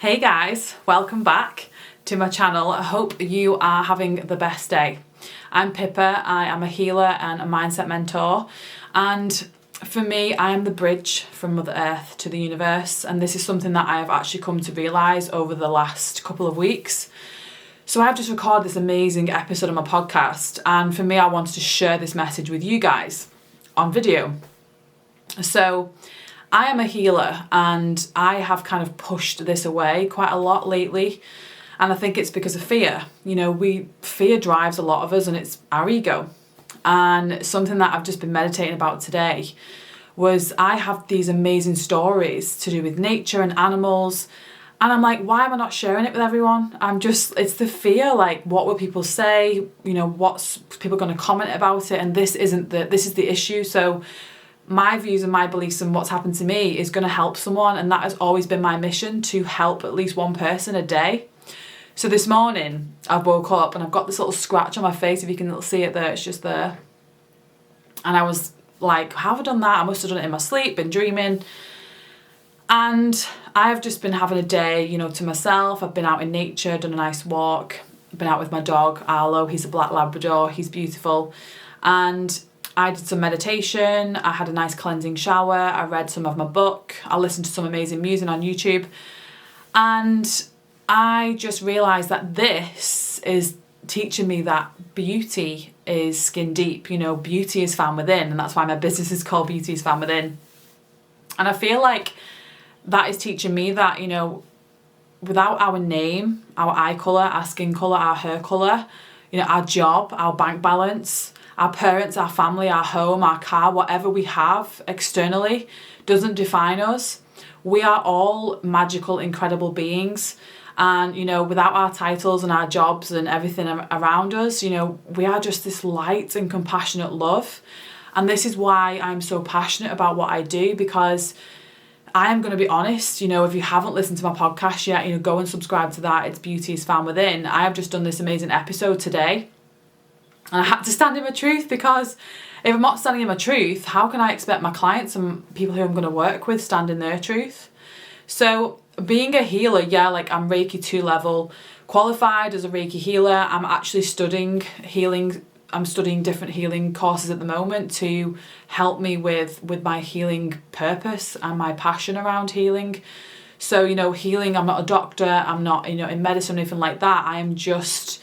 Hey guys, welcome back to my channel. I hope you are having the best day. I'm Pippa, I am a healer and a mindset mentor, and for me I am the bridge from Mother Earth to the universe, and this is something that I have actually come to realise over the last couple of weeks. So I've just recorded this amazing episode of my podcast, and for me I wanted to share this message with you guys on video. So I am a healer and I have kind of pushed this away quite a lot lately, and I think it's because of fear. You know, fear drives a lot of us, and it's our ego. And something that I've just been meditating about today was I have these amazing stories to do with nature and animals, and I'm like, why am I not sharing it with everyone? It's the fear, like what will people say, you know, what's people going to comment about it, and this is the issue. So my views and my beliefs and what's happened to me is going to help someone, and that has always been my mission, to help at least one person a day. So this morning I woke up and I've got this little scratch on my face, if you can see it there, it's just there. And I was like, how have I done that? I must have done it in my sleep, been dreaming. And I have just been having a day, you know, to myself. I've been out in nature, done a nice walk, been out with my dog, Arlo. He's a black Labrador, he's beautiful. And I did some meditation, I had a nice cleansing shower, I read some of my book, I listened to some amazing music on YouTube, and I just realised that this is teaching me that beauty is skin deep. You know, beauty is found within, and that's why my business is called Beauty is Found Within. And I feel like that is teaching me that, you know, without our name, our eye colour, our skin colour, our hair colour, you know, our job, our bank balance, our parents, our family, our home, our car, whatever we have externally doesn't define us. We are all magical, incredible beings. And, you know, without our titles and our jobs and everything around us, you know, we are just this light and compassionate love. And this is why I'm so passionate about what I do, because I am going to be honest, you know, if you haven't listened to my podcast yet, you know, go and subscribe to that. It's Beauty is Found Within. I have just done this amazing episode today. And I had to stand in my truth, because if I'm not standing in my truth, how can I expect my clients and people who I'm going to work with stand in their truth? So being a healer, yeah, like I'm Reiki 2 level qualified as a Reiki healer. I'm actually studying healing. I'm studying different healing courses at the moment to help me with my healing purpose and my passion around healing. So, you know, healing, I'm not a doctor, I'm not, you know, in medicine or anything like that. I am just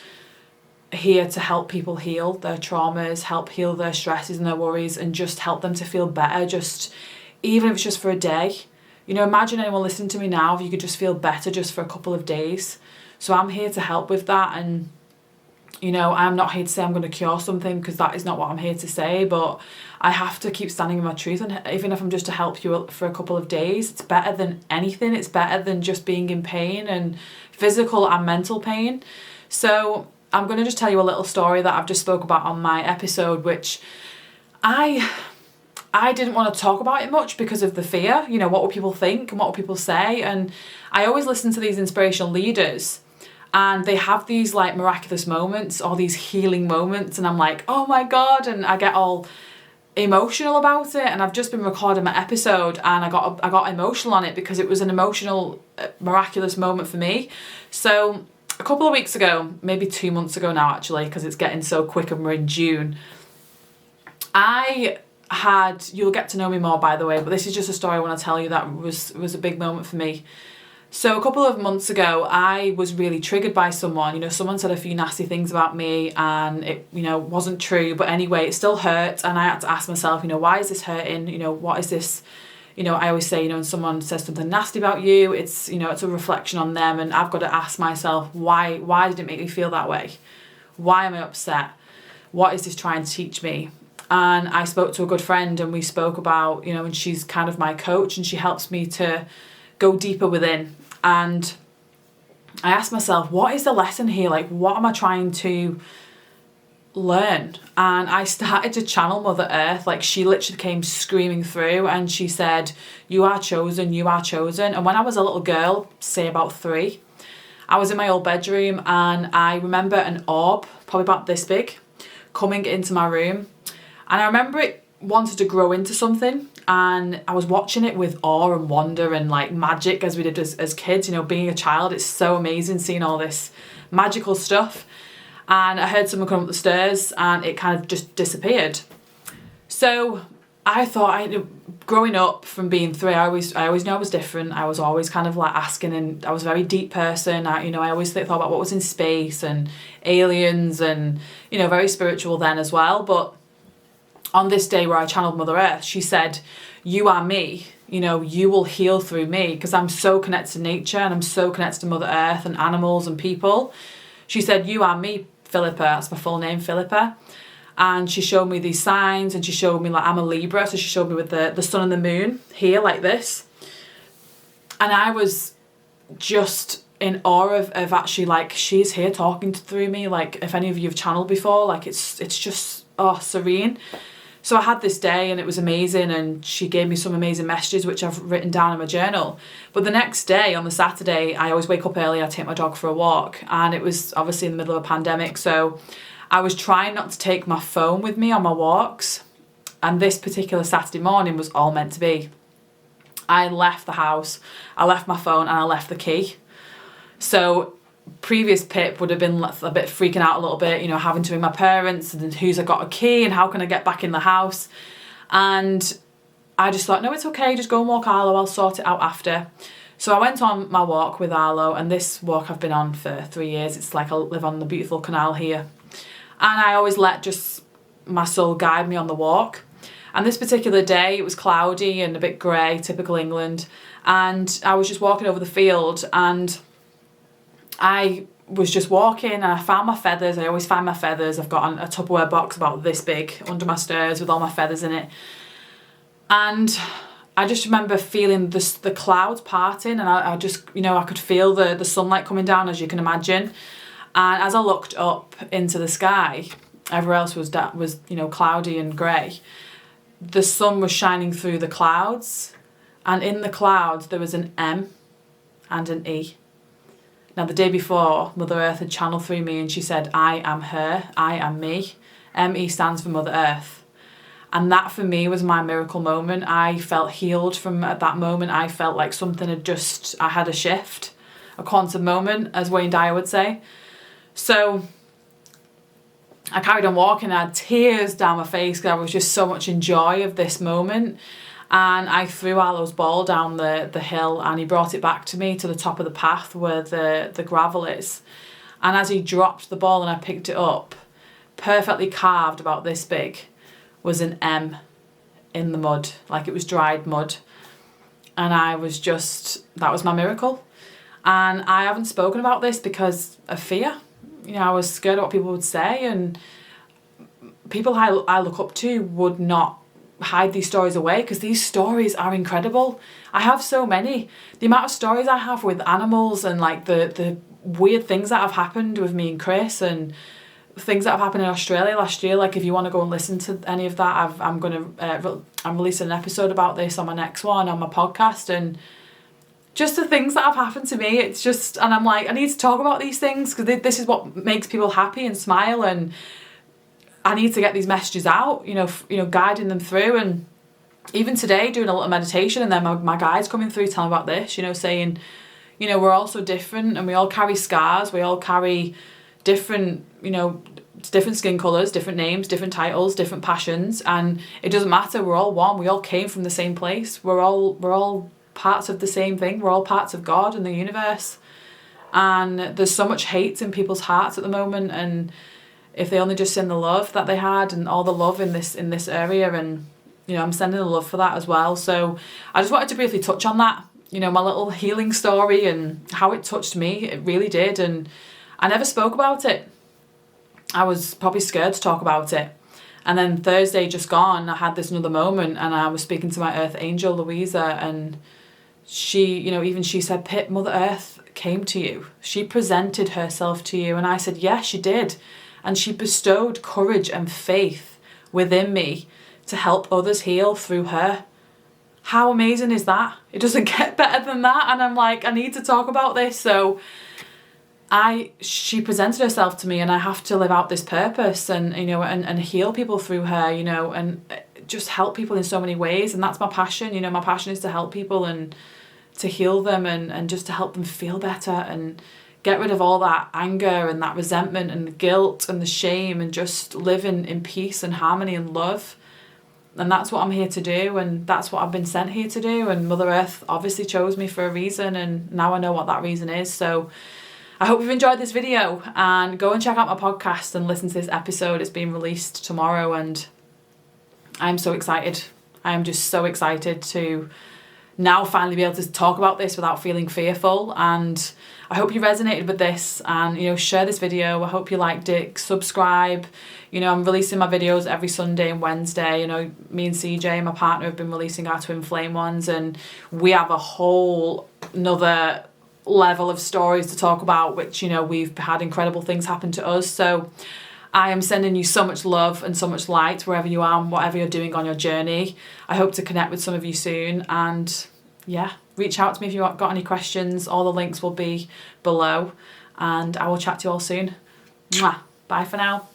here to help people heal their traumas, help heal their stresses and their worries, and just help them to feel better, just even if it's just for a day. You know, imagine anyone listening to me now, if you could just feel better just for a couple of days. So I'm here to help with that. And, you know, I'm not here to say I'm going to cure something, because that is not what I'm here to say, but I have to keep standing in my truth. And even if I'm just to help you for a couple of days, it's better than anything. It's better than just being in pain, and physical and mental pain. So I'm going to just tell you a little story that I've just spoke about on my episode, which I didn't want to talk about it much because of the fear. You know, what will people think and what will people say? And I always listen to these inspirational leaders, and they have these like miraculous moments or these healing moments, and I'm like, oh my God, and I get all emotional about it. And I've just been recording my episode, and I got emotional on it because it was an emotional, miraculous moment for me. So a couple of weeks ago, maybe 2 months ago now actually, because it's getting so quick and we're in June, you'll get to know me more by the way, but this is just a story I want to tell you that was a big moment for me. So a couple of months ago, I was really triggered by someone. You know, someone said a few nasty things about me, and it, you know, wasn't true, but anyway, it still hurt, and I had to ask myself, you know, why is this hurting? You know, what is this? You know, I always say, you know, when someone says something nasty about you, it's, you know, it's a reflection on them, and I've got to ask myself, why did it make me feel that way? Why am I upset? What is this trying to teach me? And I spoke to a good friend, and we spoke about, you know, and she's kind of my coach, and she helps me to go deeper within. And I asked myself, what is the lesson here? Like, what am I trying to learn? And I started to channel Mother Earth. Like, she literally came screaming through, and she said, you are chosen, you are chosen. And when I was a little girl, say about 3, I was in my old bedroom, and I remember an orb, probably about this big, coming into my room. And I remember it wanted to grow into something, and I was watching it with awe and wonder and like magic, as we did as kids. You know, being a child, it's so amazing seeing all this magical stuff. And I heard someone come up the stairs and it kind of just disappeared. So I thought, growing up from being 3, I always knew I was different. I was always kind of like asking, and I was a very deep person. I always thought about what was in space and aliens, and, you know, very spiritual then as well. But on this day where I channeled Mother Earth, she said, you are me, you know, you will heal through me, because I'm so connected to nature and I'm so connected to Mother Earth and animals and people. She said, you are me, Philippa. That's my full name, Philippa. And she showed me these signs, and she showed me, like, I'm a Libra, so she showed me with the sun and the moon here like this. And I was just in awe of actually, like, she's here talking through me. Like, if any of you have channeled before, like, it's just, serene. So I had this day and it was amazing, and she gave me some amazing messages which I've written down in my journal. But the next day, on the Saturday, I always wake up early, I take my dog for a walk, and it was obviously in the middle of a pandemic, so I was trying not to take my phone with me on my walks, and this particular Saturday morning was all meant to be. I left the house, I left my phone, and I left the key. So previous Pip would have been a bit freaking out a little bit, you know, having to ring my parents and who's got a key and how can I get back in the house. And I just thought, no, it's okay, just go and walk Arlo, I'll sort it out after. So I went on my walk with Arlo, and this walk I've been on for 3 years. It's like I live on the beautiful canal here. And I always let just my soul guide me on the walk. And this particular day, it was cloudy and a bit grey, typical England. And I was just walking over the field, and I was just walking, and I found my feathers. I always find my feathers. I've got a Tupperware box about this big under my stairs with all my feathers in it. And I just remember feeling the clouds parting, and I just, you know, I could feel the sunlight coming down, as you can imagine. And as I looked up into the sky, everywhere else was you know, cloudy and grey. The sun was shining through the clouds, and in the clouds there was an M and an E. Now, the day before, Mother Earth had channeled through me, and she said, I am her, I am me. ME stands for Mother Earth. And that for me was my miracle moment. I felt healed from at that moment. I felt like something I had a shift, a quantum moment, as Wayne Dyer would say. So I carried on walking, I had tears down my face because I was just so much in joy of this moment. And I threw Arlo's ball down the hill, and he brought it back to me to the top of the path where the gravel is. And as he dropped the ball and I picked it up, perfectly carved about this big, was an M in the mud, like it was dried mud. And I was just, that was my miracle. And I haven't spoken about this because of fear. You know, I was scared of what people would say, and people I look up to would not hide these stories away, because these stories are incredible. I have so many. The amount of stories I have with animals, and like the weird things that have happened with me and Chris, and things that have happened in Australia last year. Like, if you want to go and listen to any of that, I'm releasing an episode about this on my next one on my podcast, and just the things that have happened to me, it's just, and I'm like, I need to talk about these things because this is what makes people happy and smile, and I need to get these messages out, you know, guiding them through. And even today, doing a little meditation, and then my guide's coming through telling about this, you know, saying, you know, we're all so different, and we all carry scars, we all carry different, you know, different skin colours, different names, different titles, different passions, and it doesn't matter, we're all one, we all came from the same place, we're all parts of the same thing, we're all parts of God and the universe. And there's so much hate in people's hearts at the moment, and if they only just send the love that they had, and all the love in this area, and, you know, I'm sending the love for that as well. So I just wanted to briefly touch on that, you know, my little healing story and how it touched me. It really did, and I never spoke about it. I was probably scared to talk about it. And then Thursday just gone, I had this another moment, and I was speaking to my earth angel, Louisa, and she, you know, even she said, Pip, Mother Earth came to you. She presented herself to you. And I said, yes, she did. And she bestowed courage and faith within me to help others heal through her. How amazing is that? It doesn't get better than that. And I'm like, I need to talk about this. So she presented herself to me, and I have to live out this purpose, and, you know, and heal people through her, you know, and just help people in so many ways, and that's my passion. You know, my passion is to help people and to heal them and just to help them feel better and get rid of all that anger and that resentment and the guilt and the shame and just live in peace and harmony and love. And that's what I'm here to do, and that's what I've been sent here to do, and Mother Earth obviously chose me for a reason, and now I know what that reason is. So I hope you've enjoyed this video, and go and check out my podcast and listen to this episode. It's being released tomorrow, and I'm so excited. I am just so excited to now finally be able to talk about this without feeling fearful. And I hope you resonated with this, and you know, share this video. I hope you liked it. Subscribe. You know, I'm releasing my videos every Sunday and Wednesday. You know, me and CJ, my partner, have been releasing our twin flame ones, and we have a whole another level of stories to talk about, which, you know, we've had incredible things happen to us. So I am sending you so much love and so much light wherever you are and whatever you're doing on your journey. I hope to connect with some of you soon, and yeah, reach out to me if you've got any questions. All the links will be below, and I will chat to you all soon. Mwah. Bye for now.